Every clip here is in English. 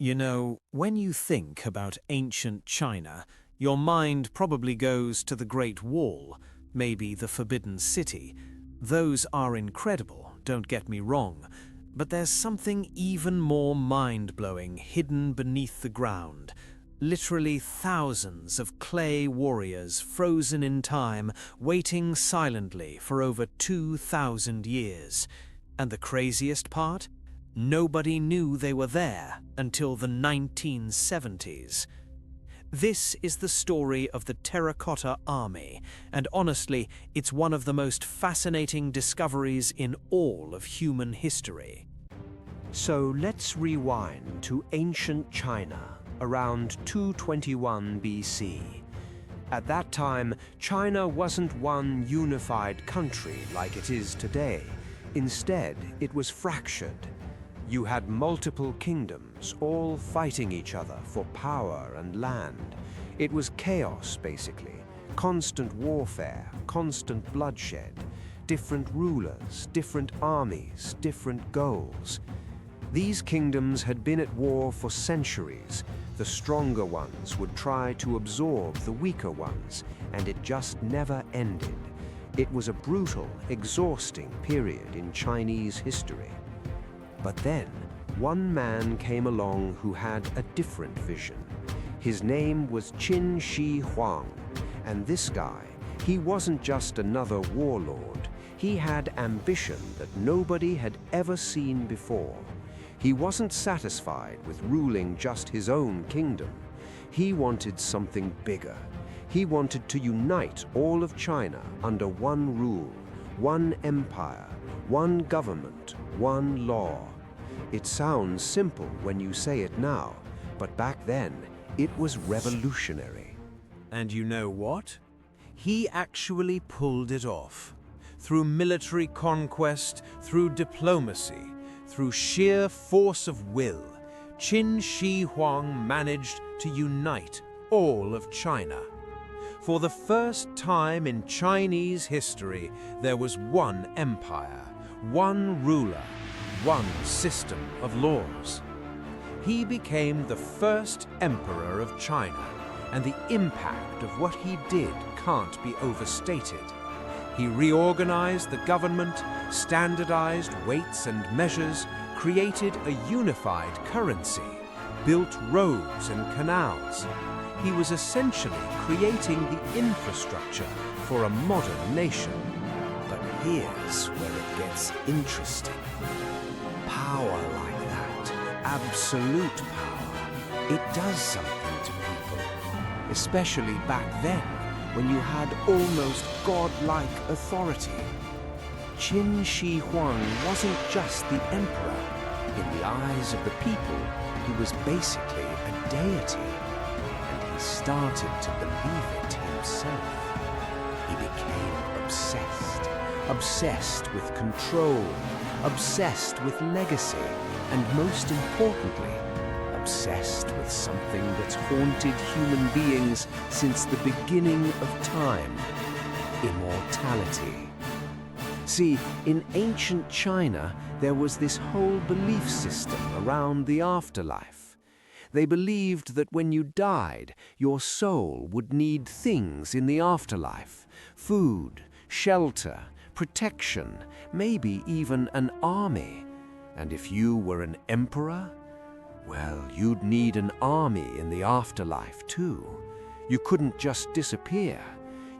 You know, when you think about ancient China, your mind probably goes to the Great Wall, maybe the Forbidden City. Those are incredible, don't get me wrong, but there's something even more mind-blowing hidden beneath the ground. Literally thousands of clay warriors frozen in time, waiting silently for over 2,000 years. And the craziest part? Nobody knew they were there until the 1970s. This is the story of the Terracotta Army, and honestly, it's one of the most fascinating discoveries in all of human history. So let's rewind to ancient China, around 221 BC. At that time, China wasn't one unified country like it is today. Instead, it was fractured. You had multiple kingdoms, all fighting each other for power and land. It was chaos, basically. Constant warfare, constant bloodshed. Different rulers, different armies, different goals. These kingdoms had been at war for centuries. The stronger ones would try to absorb the weaker ones, and it just never ended. It was a brutal, exhausting period in Chinese history. But then, one man came along who had a different vision. His name was Qin Shi Huang, and this guy, he wasn't just another warlord. He had ambition that nobody had ever seen before. He wasn't satisfied with ruling just his own kingdom. He wanted something bigger. He wanted to unite all of China under one rule, one empire, one government, one law. It sounds simple when you say it now, but back then, it was revolutionary. And you know what? He actually pulled it off. Through military conquest, through diplomacy, through sheer force of will, Qin Shi Huang managed to unite all of China. For the first time in Chinese history, there was one empire, one ruler, one system of laws. He became the first emperor of China, and the impact of what he did can't be overstated. He reorganized the government, standardized weights and measures, created a unified currency, built roads and canals. He was essentially creating the infrastructure for a modern nation. But here's where it gets interesting. Power like that, absolute power, it does something to people. Especially back then, when you had almost godlike authority. Qin Shi Huang wasn't just the emperor. In the eyes of the people, he was basically a deity. And he started to believe it himself. He became obsessed. Obsessed with control, obsessed with legacy, and most importantly, obsessed with something that's haunted human beings since the beginning of time: immortality. See, in ancient China, there was this whole belief system around the afterlife. They believed that when you died, your soul would need things in the afterlife: food, shelter, protection, maybe even an army. And if you were an emperor, well, you'd need an army in the afterlife too. You couldn't just disappear.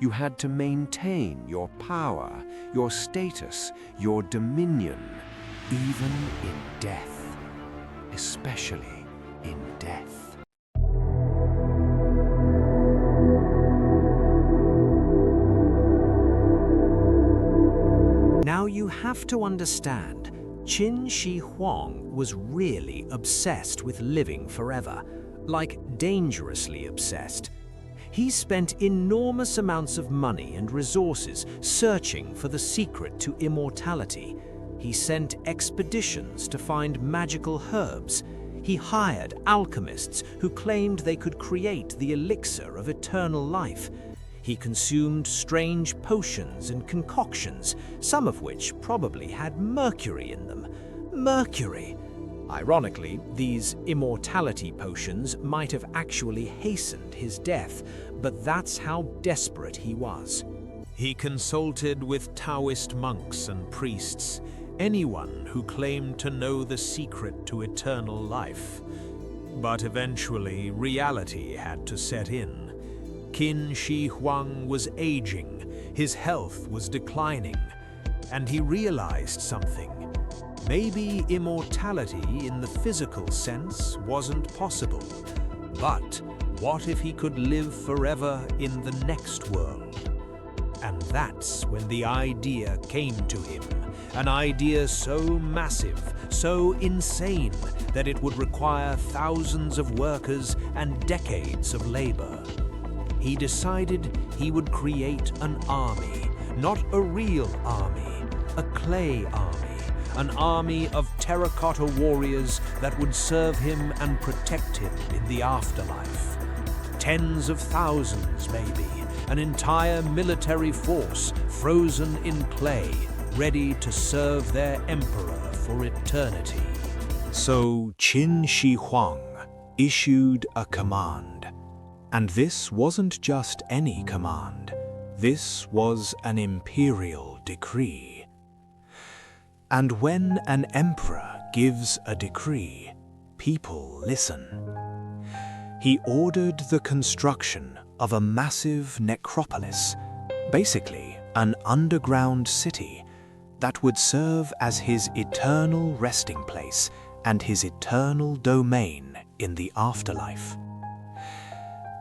You had to maintain your power, your status, your dominion, even in death, especially in death. Now you have to understand, Qin Shi Huang was really obsessed with living forever, like dangerously obsessed. He spent enormous amounts of money and resources searching for the secret to immortality. He sent expeditions to find magical herbs. He hired alchemists who claimed they could create the elixir of eternal life. He consumed strange potions and concoctions, some of which probably had mercury in them. Mercury! Ironically, these immortality potions might have actually hastened his death, but that's how desperate he was. He consulted with Taoist monks and priests, anyone who claimed to know the secret to eternal life. But eventually, reality had to set in. Qin Shi Huang was aging, his health was declining, and he realized something. Maybe immortality in the physical sense wasn't possible, but what if he could live forever in the next world? And that's when the idea came to him, an idea so massive, so insane, that it would require thousands of workers and decades of labor. He decided he would create an army, not a real army, a clay army, an army of terracotta warriors that would serve him and protect him in the afterlife. Tens of thousands, maybe, an entire military force frozen in clay, ready to serve their emperor for eternity. So Qin Shi Huang issued a command. And this wasn't just any command. This was an imperial decree. And when an emperor gives a decree, people listen. He ordered the construction of a massive necropolis, basically an underground city that would serve as his eternal resting place and his eternal domain in the afterlife.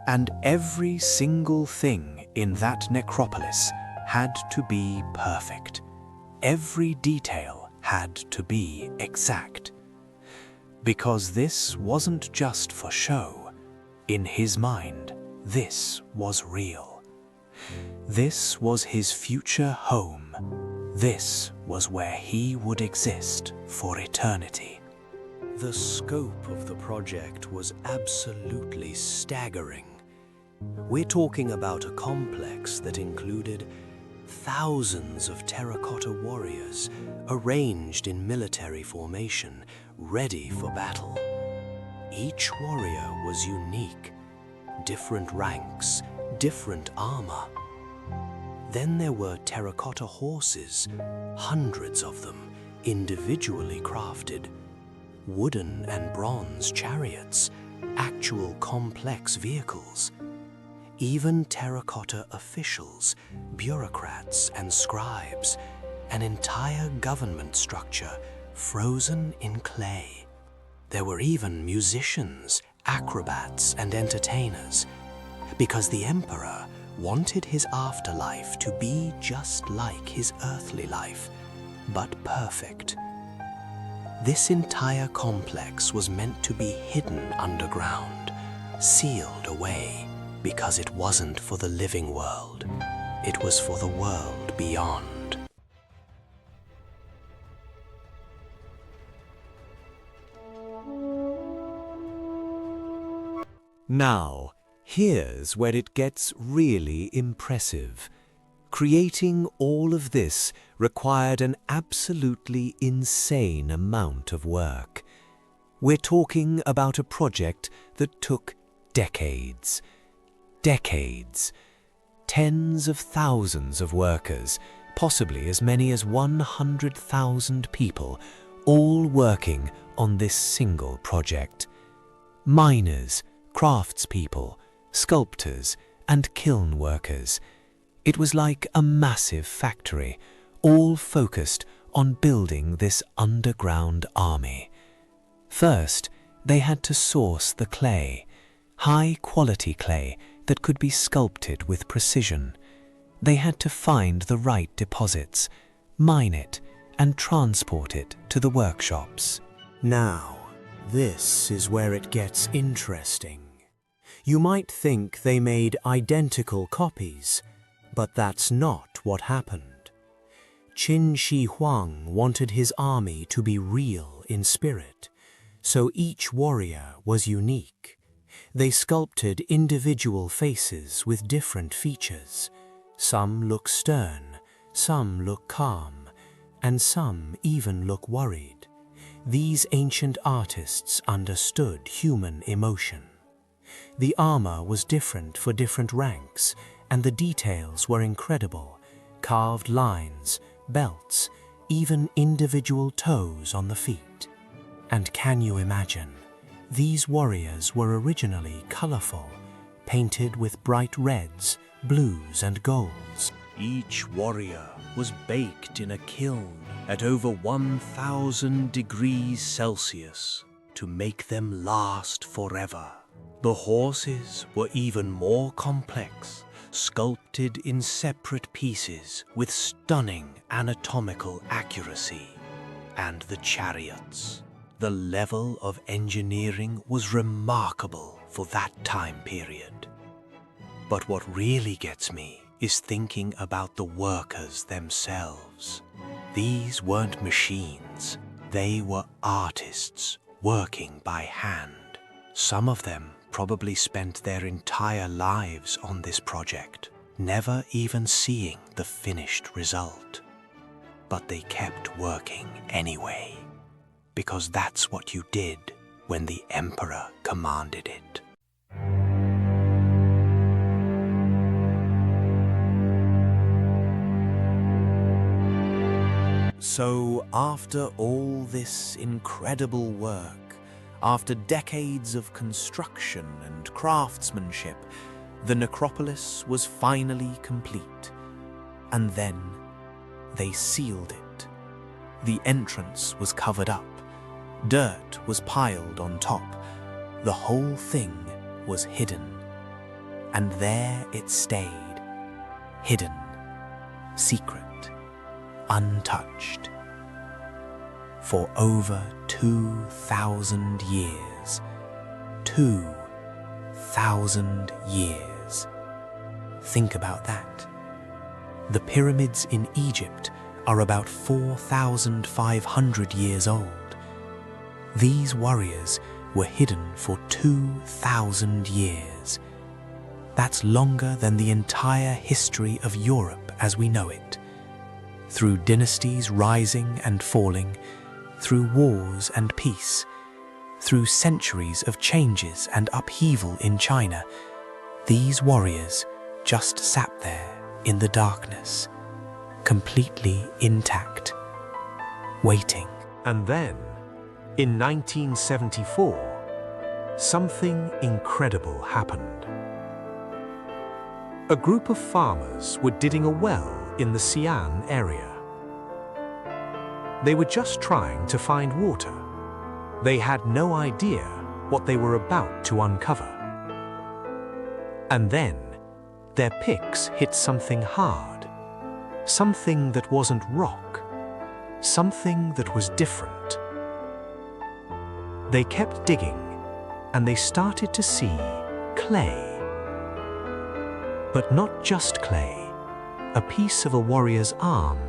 And every single thing in that necropolis had to be perfect. Every detail had to be exact. Because this wasn't just for show. In his mind, this was real. This was his future home. This was where he would exist for eternity. The scope of the project was absolutely staggering. We're talking about a complex that included thousands of terracotta warriors arranged in military formation, ready for battle. Each warrior was unique, different ranks, different armor. Then there were terracotta horses, hundreds of them, individually crafted, wooden and bronze chariots, actual complex vehicles, even terracotta officials, bureaucrats and scribes, an entire government structure frozen in clay. There were even musicians, acrobats and entertainers, because the emperor wanted his afterlife to be just like his earthly life, but perfect. This entire complex was meant to be hidden underground, sealed away, because it wasn't for the living world. It was for the world beyond. Now, here's where it gets really impressive. Creating all of this required an absolutely insane amount of work. We're talking about a project that took decades. Decades. Tens of thousands of workers, possibly as many as 100,000 people, all working on this single project. Miners, craftspeople, sculptors, and kiln workers. It was like a massive factory, all focused on building this underground army. First, they had to source the clay, high-quality clay that could be sculpted with precision. They had to find the right deposits, mine it, and transport it to the workshops. Now, this is where it gets interesting. You might think they made identical copies, but that's not what happened. Qin Shi Huang wanted his army to be real in spirit, so each warrior was unique. They sculpted individual faces with different features. Some look stern, some look calm, and some even look worried. These ancient artists understood human emotion. The armor was different for different ranks, and the details were incredible. Carved lines, belts, even individual toes on the feet. And can you imagine? These warriors were originally colorful, painted with bright reds, blues, and golds. Each warrior was baked in a kiln at over 1,000 degrees Celsius to make them last forever. The horses were even more complex, sculpted in separate pieces with stunning anatomical accuracy. And the chariots. The level of engineering was remarkable for that time period. But what really gets me is thinking about the workers themselves. These weren't machines. They were artists working by hand. Some of them probably spent their entire lives on this project, never even seeing the finished result. But they kept working anyway, because that's what you did when the emperor commanded it. So after all this incredible work, after decades of construction and craftsmanship, the necropolis was finally complete. And then they sealed it. The entrance was covered up. Dirt was piled on top. The whole thing was hidden. And there it stayed, hidden, secret, untouched, for over 2,000 years. 2,000 years. Think about that. The pyramids in Egypt are about 4,500 years old. These warriors were hidden for 2,000 years. That's longer than the entire history of Europe as we know it. Through dynasties rising and falling, through wars and peace, through centuries of changes and upheaval in China, these warriors just sat there in the darkness, completely intact, waiting. And then, in 1974, something incredible happened. A group of farmers were digging a well in the Xi'an area. They were just trying to find water. They had no idea what they were about to uncover. And then, their picks hit something hard, something that wasn't rock, something that was different. They kept digging, and they started to see clay. But not just clay, a piece of a warrior's arm,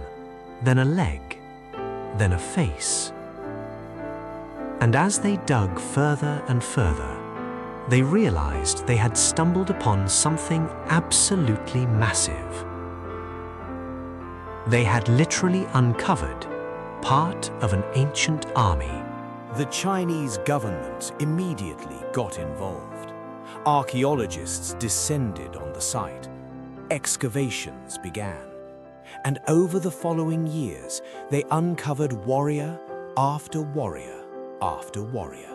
then a leg, then a face. And as they dug further and further, they realized they had stumbled upon something absolutely massive. They had literally uncovered part of an ancient army. The Chinese government immediately got involved. Archaeologists descended on the site. Excavations began. And over the following years, they uncovered warrior after warrior after warrior.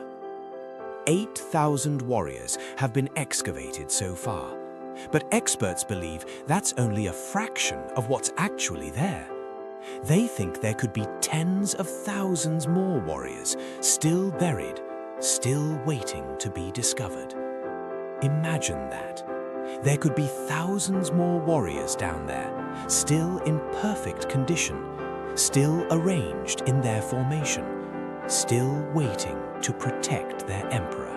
8,000 warriors have been excavated so far, but experts believe that's only a fraction of what's actually there. They think there could be tens of thousands more warriors still buried, still waiting to be discovered. Imagine that. There could be thousands more warriors down there, still in perfect condition, still arranged in their formation, still waiting to protect their emperor.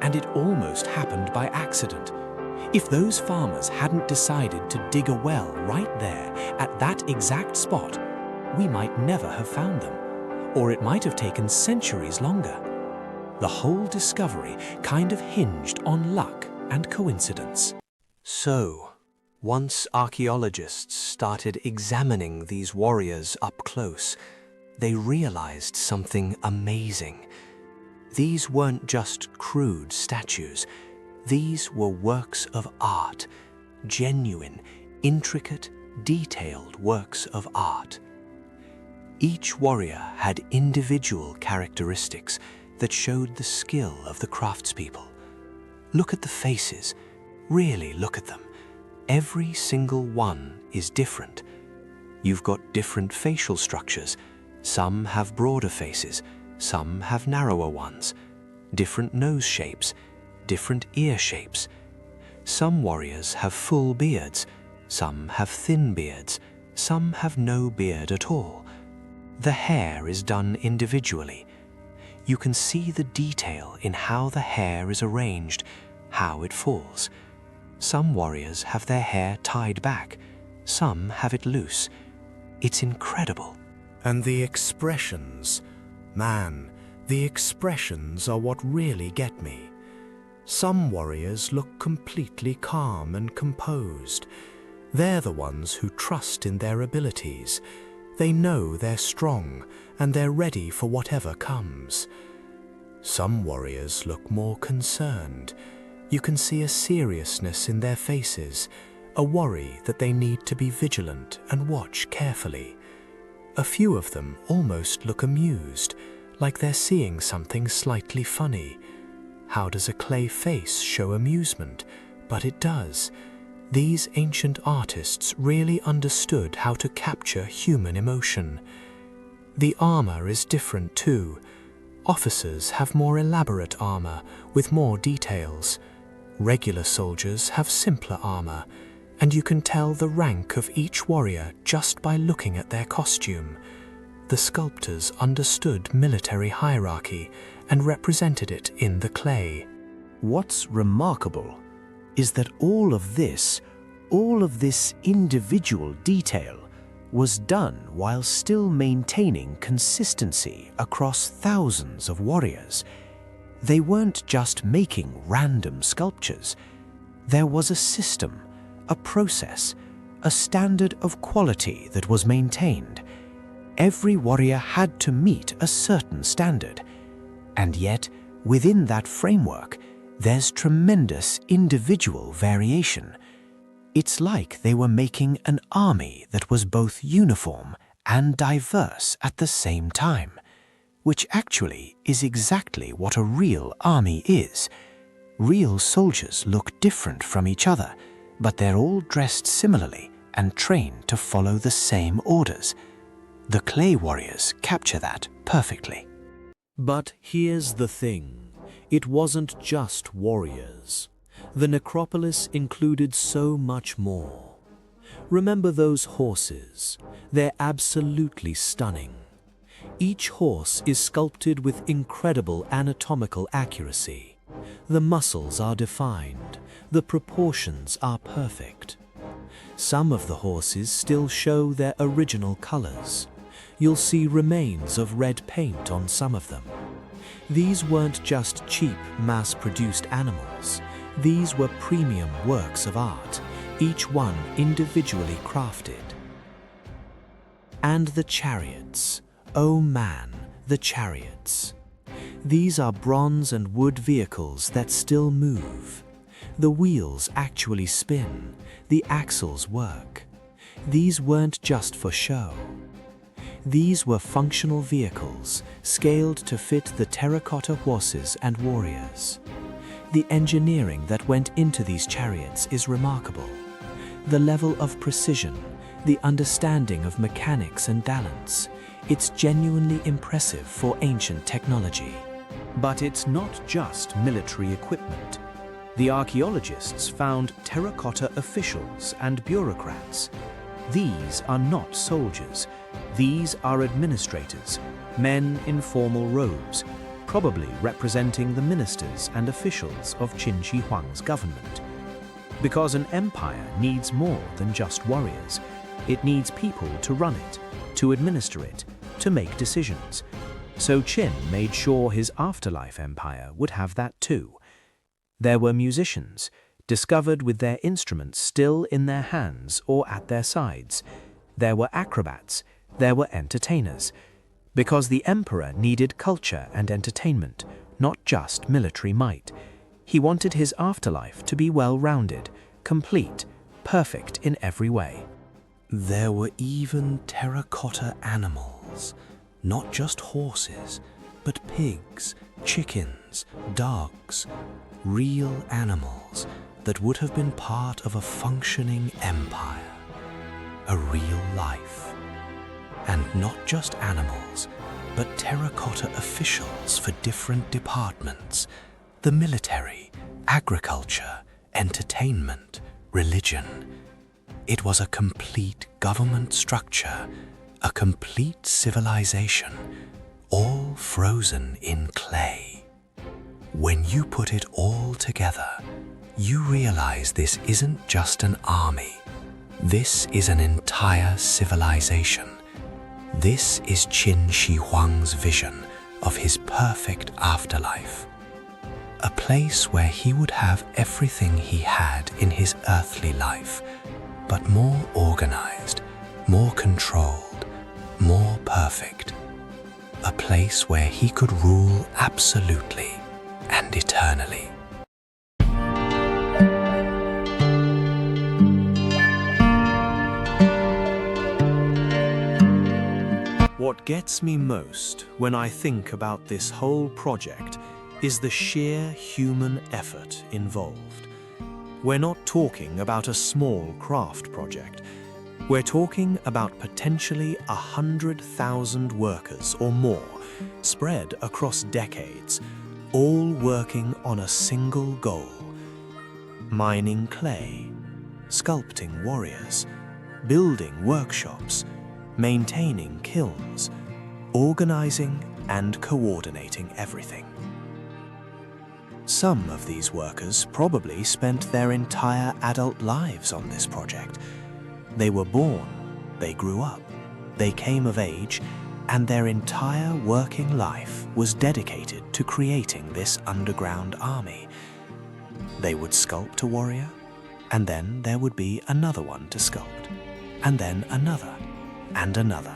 And it almost happened by accident. If those farmers hadn't decided to dig a well right there at that exact spot, we might never have found them, or it might have taken centuries longer. The whole discovery kind of hinged on luck and coincidence. So, once archaeologists started examining these warriors up close, they realized something amazing. These weren't just crude statues. These were works of art, genuine, intricate, detailed works of art. Each warrior had individual characteristics that showed the skill of the craftspeople. Look at the faces. Really look at them. Every single one is different. You've got different facial structures. Some have broader faces, some have narrower ones, different nose shapes, different ear shapes. Some warriors have full beards, some have thin beards, some have no beard at all. The hair is done individually. You can see the detail in how the hair is arranged, how it falls. Some warriors have their hair tied back, some have it loose. It's incredible. And the expressions, man, the expressions are what really get me. Some warriors look completely calm and composed. They're the ones who trust in their abilities. They know they're strong and they're ready for whatever comes. Some warriors look more concerned. You can see a seriousness in their faces, a worry that they need to be vigilant and watch carefully. A few of them almost look amused, like they're seeing something slightly funny. How does a clay face show amusement? But it does. These ancient artists really understood how to capture human emotion. The armor is different too. Officers have more elaborate armor with more details. Regular soldiers have simpler armor, and you can tell the rank of each warrior just by looking at their costume. The sculptors understood military hierarchy and represented it in the clay. What's remarkable is that all of this individual detail was done while still maintaining consistency across thousands of warriors. They weren't just making random sculptures. There was a system, a process, a standard of quality that was maintained. Every warrior had to meet a certain standard. And yet, within that framework, there's tremendous individual variation. It's like they were making an army that was both uniform and diverse at the same time, which actually is exactly what a real army is. Real soldiers look different from each other, but they're all dressed similarly and trained to follow the same orders. The clay warriors capture that perfectly. But here's the thing. It wasn't just warriors. The necropolis included so much more. Remember those horses? They're absolutely stunning. Each horse is sculpted with incredible anatomical accuracy. The muscles are defined. The proportions are perfect. Some of the horses still show their original colors. You'll see remains of red paint on some of them. These weren't just cheap, mass-produced animals. These were premium works of art, each one individually crafted. And the chariots. Oh man, the chariots. These are bronze and wood vehicles that still move. The wheels actually spin. The axles work. These weren't just for show. These were functional vehicles, scaled to fit the terracotta horses and warriors. The engineering that went into these chariots is remarkable. The level of precision, the understanding of mechanics and balance, it's genuinely impressive for ancient technology. But it's not just military equipment. The archaeologists found terracotta officials and bureaucrats. These are not soldiers. These are administrators, men in formal robes, probably representing the ministers and officials of Qin Shi Huang's government. Because an empire needs more than just warriors. It needs people to run it, to administer it, to make decisions. So Qin made sure his afterlife empire would have that too. There were musicians, discovered with their instruments still in their hands or at their sides. There were acrobats. There were entertainers. Because the emperor needed culture and entertainment, not just military might. He wanted his afterlife to be well-rounded, complete, perfect in every way. There were even terracotta animals, not just horses, but pigs, chickens, dogs, real animals that would have been part of a functioning empire, a real life. And not just animals, but terracotta officials for different departments, the military, agriculture, entertainment, religion. It was a complete government structure, a complete civilization, all frozen in clay. When you put it all together, you realize this isn't just an army. This is an entire civilization. This is Qin Shi Huang's vision of his perfect afterlife. A place where he would have everything he had in his earthly life, but more organized, more controlled, more perfect. A place where he could rule absolutely and eternally. What gets me most when I think about this whole project is the sheer human effort involved. We're not talking about a small craft project. We're talking about potentially 100,000 workers or more, spread across decades, all working on a single goal: mining clay, sculpting warriors, building workshops, maintaining kilns, organizing and coordinating everything. Some of these workers probably spent their entire adult lives on this project. They were born, they grew up, they came of age, and their entire working life was dedicated to creating this underground army. They would sculpt a warrior, and then there would be another one to sculpt, and then another, and another.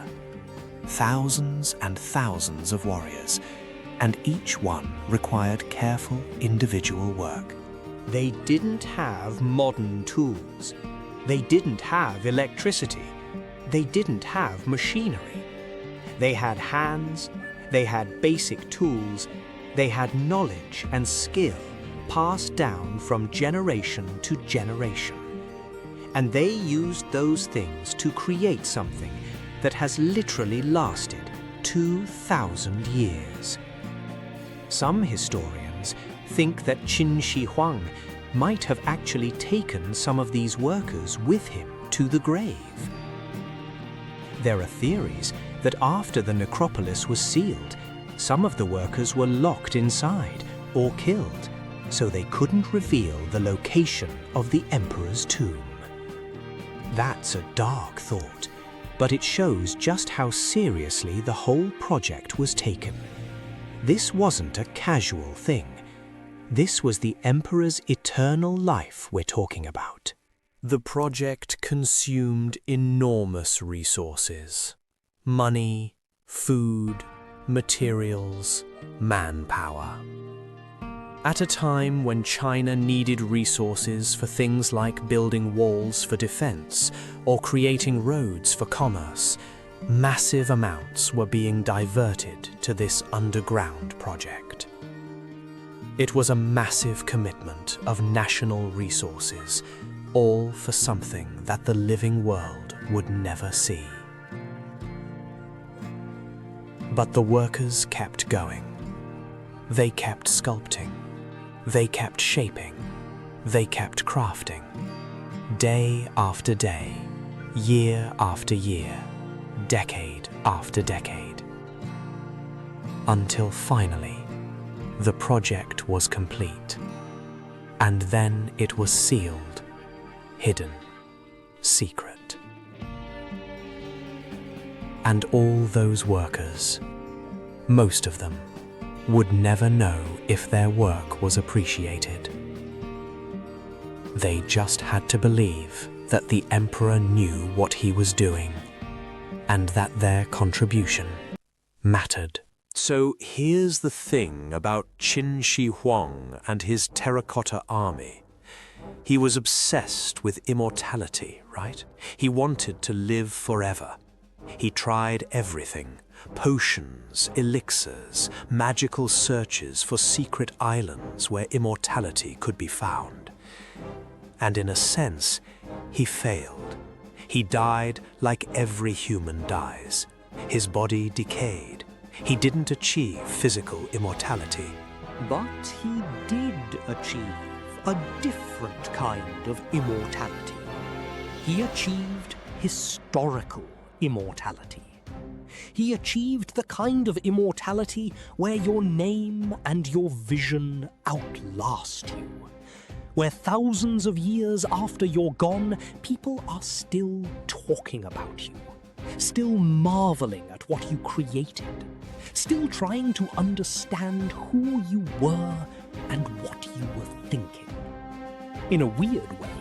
Thousands and thousands of warriors, and each one required careful individual work. They didn't have modern tools. They didn't have electricity. They didn't have machinery. They had hands, they had basic tools, they had knowledge and skill passed down from generation to generation. And they used those things to create something that has literally lasted 2,000 years. Some historians think that Qin Shi Huang might have actually taken some of these workers with him to the grave. There are theories that after the necropolis was sealed, some of the workers were locked inside or killed, so they couldn't reveal the location of the emperor's tomb. That's a dark thought, but it shows just how seriously the whole project was taken. This wasn't a casual thing. This was the emperor's eternal life we're talking about. The project consumed enormous resources: money, food, materials, manpower. At a time when China needed resources for things like building walls for defense or creating roads for commerce, massive amounts were being diverted to this underground project. It was a massive commitment of national resources, all for something that the living world would never see. But the workers kept going. They kept sculpting. They kept shaping. They kept crafting. Day after day, year after year, decade after decade. Until finally, the project was complete. And then it was sealed, hidden, secret. And all those workers, most of them, would never know if their work was appreciated. They just had to believe that the emperor knew what he was doing, and that their contribution mattered. So here's the thing about Qin Shi Huang and his Terracotta Army. He was obsessed with immortality, right? He wanted to live forever. He tried everything: potions, elixirs, magical searches for secret islands where immortality could be found. And in a sense, he failed. He died like every human dies. His body decayed. He didn't achieve physical immortality. But he did achieve a different kind of immortality. He achieved historical immortality. He achieved the kind of immortality where your name and your vision outlast you. Where thousands of years after you're gone, people are still talking about you, still marveling at what you created, still trying to understand who you were and what you were thinking. In a weird way,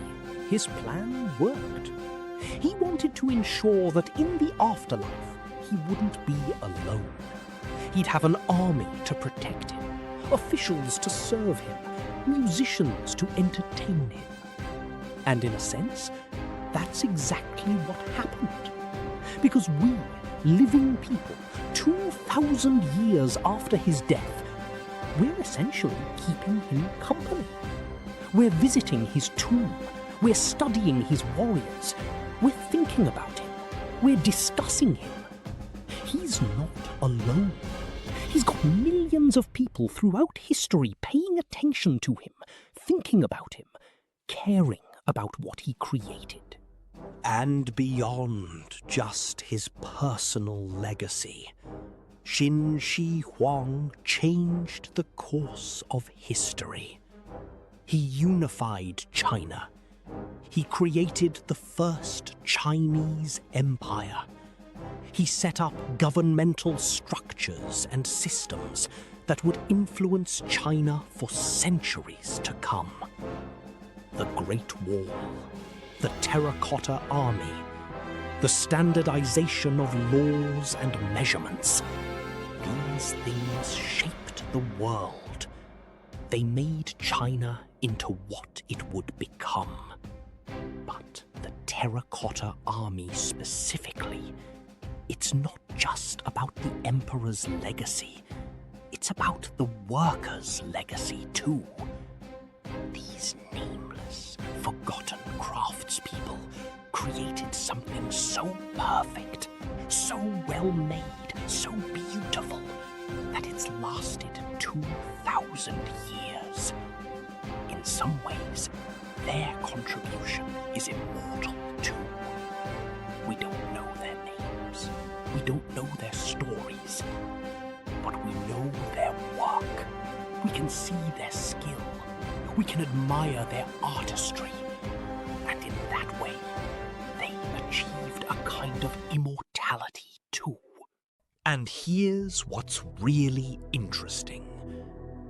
his plan worked. He wanted to ensure that in the afterlife, he wouldn't be alone. He'd have an army to protect him, officials to serve him, musicians to entertain him. And in a sense, that's exactly what happened. Because we, living people, 2,000 years after his death, we're essentially keeping him company. We're visiting his tomb. We're studying his warriors. We're thinking about him. We're discussing him. He's not alone. He's got millions of people throughout history paying attention to him, thinking about him, caring about what he created. And beyond just his personal legacy, Qin Shi Huang changed the course of history. He unified China. He created the first Chinese empire. He set up governmental structures and systems that would influence China for centuries to come. The Great Wall, the Terracotta Army, the standardization of laws and measurements. These things shaped the world. They made China into what it would become. But the Terracotta Army specifically, it's not just about the emperor's legacy. It's about the workers' legacy too. These nameless, forgotten craftspeople created something so perfect, so well-made, so beautiful, that it's lasted 2,000 years. In some ways, their contribution is immortal too. We don't know their names. We don't know their stories. But we know their work. We can see their skill. We can admire their artistry. And in that way, they achieved a kind of immortality too. And here's what's really interesting.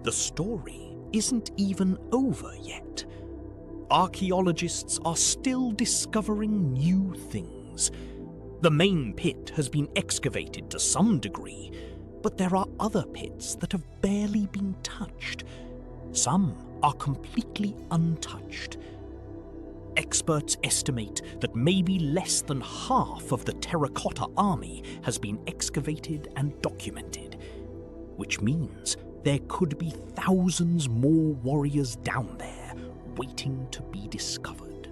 The story isn't even over yet. Archaeologists are still discovering new things. The main pit has been excavated to some degree, but there are other pits that have barely been touched. Some are completely untouched. Experts estimate that maybe less than half of the Terracotta Army has been excavated and documented, which means there could be thousands more warriors down there waiting to be discovered.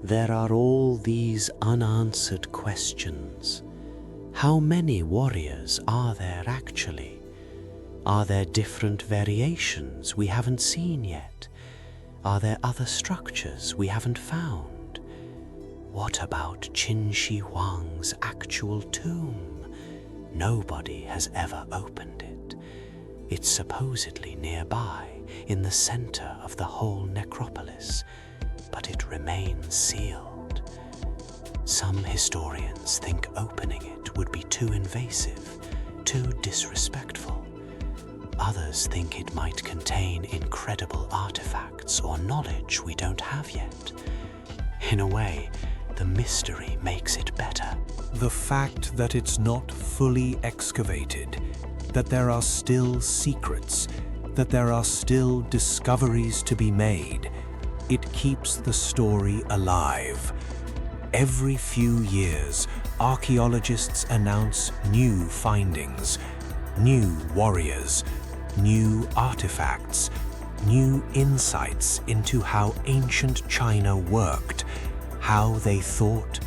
There are all these unanswered questions. How many warriors are there actually? Are there different variations we haven't seen yet? Are there other structures we haven't found? What about Qin Shi Huang's actual tomb? Nobody has ever opened it. It's supposedly nearby, in the center of the whole necropolis, but it remains sealed. Some historians think opening it would be too invasive, too disrespectful. Others think it might contain incredible artifacts or knowledge we don't have yet. In a way, the mystery makes it better. The fact that it's not fully excavated, that there are still secrets, that there are still discoveries to be made, it keeps the story alive. Every few years, archaeologists announce new findings, new warriors, new artifacts, new insights into how ancient China worked, how they thought,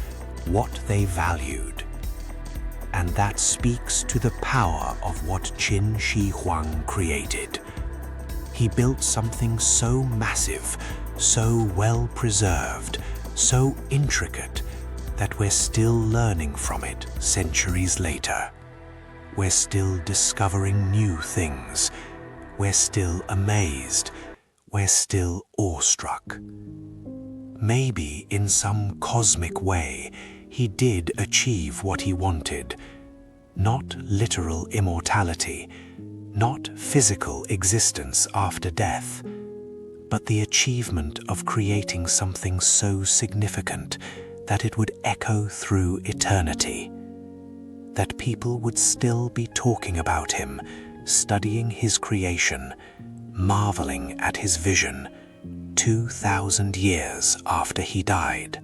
what they valued. And that speaks to the power of what Qin Shi Huang created. He built something so massive, so well preserved, so intricate, that we're still learning from it centuries later. We're still discovering new things. We're still amazed. We're still awestruck. Maybe in some cosmic way, he did achieve what he wanted. Not literal immortality, not physical existence after death, but the achievement of creating something so significant that it would echo through eternity, that people would still be talking about him, studying his creation, marveling at his vision, 2,000 years after he died.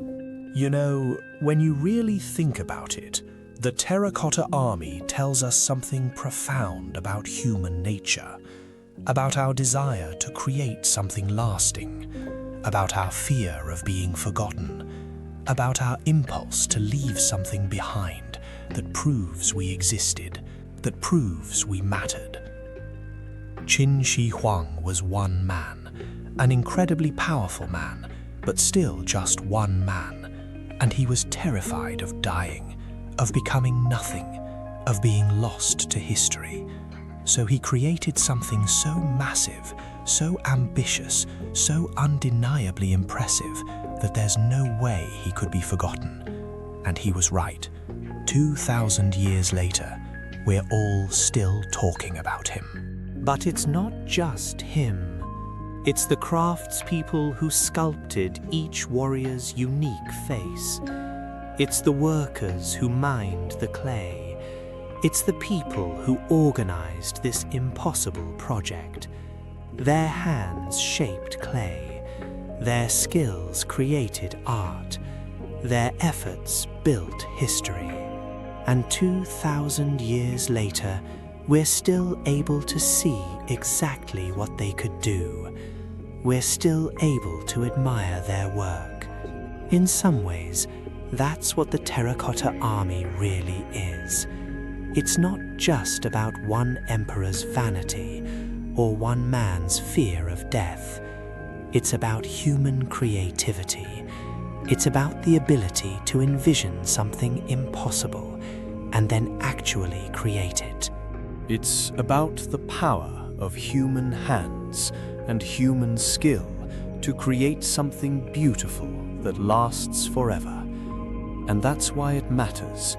You know, when you really think about it, the Terracotta Army tells us something profound about human nature, about our desire to create something lasting, about our fear of being forgotten, about our impulse to leave something behind that proves we existed, that proves we mattered. Qin Shi Huang was one man, an incredibly powerful man, but still just one man, and he was terrified of dying, of becoming nothing, of being lost to history. So he created something so massive, so ambitious, so undeniably impressive that there's no way he could be forgotten. And he was right. 2,000 years later, we're all still talking about him. But it's not just him. It's the craftspeople who sculpted each warrior's unique face. It's the workers who mined the clay. It's the people who organized this impossible project. Their hands shaped clay. Their skills created art. Their efforts built history. And 2,000 years later, we're still able to see exactly what they could do. We're still able to admire their work. In some ways, that's what the Terracotta Army really is. It's not just about one emperor's vanity or one man's fear of death. It's about human creativity. It's about the ability to envision something impossible and then actually create it. It's about the power of human hands and human skill to create something beautiful that lasts forever. And that's why it matters.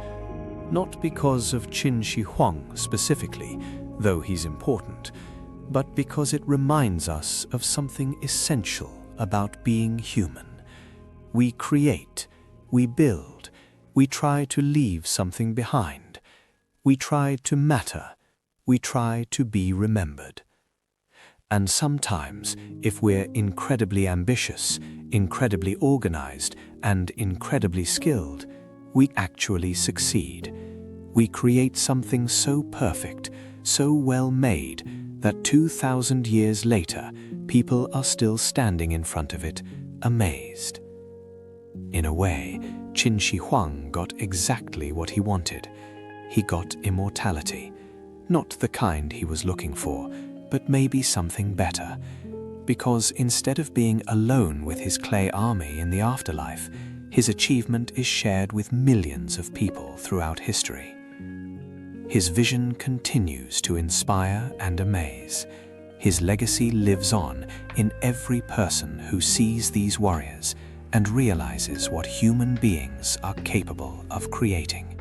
Not because of Qin Shi Huang specifically, though he's important, but because it reminds us of something essential about being human. We create, we build, we try to leave something behind. We try to matter, we try to be remembered. And sometimes, if we're incredibly ambitious, incredibly organized, and incredibly skilled, we actually succeed. We create something so perfect, so well made, that 2,000 years later, people are still standing in front of it, amazed. In a way, Qin Shi Huang got exactly what he wanted. He got immortality. Not the kind he was looking for, but maybe something better. Because instead of being alone with his clay army in the afterlife, his achievement is shared with millions of people throughout history. His vision continues to inspire and amaze. His legacy lives on in every person who sees these warriors and realizes what human beings are capable of creating.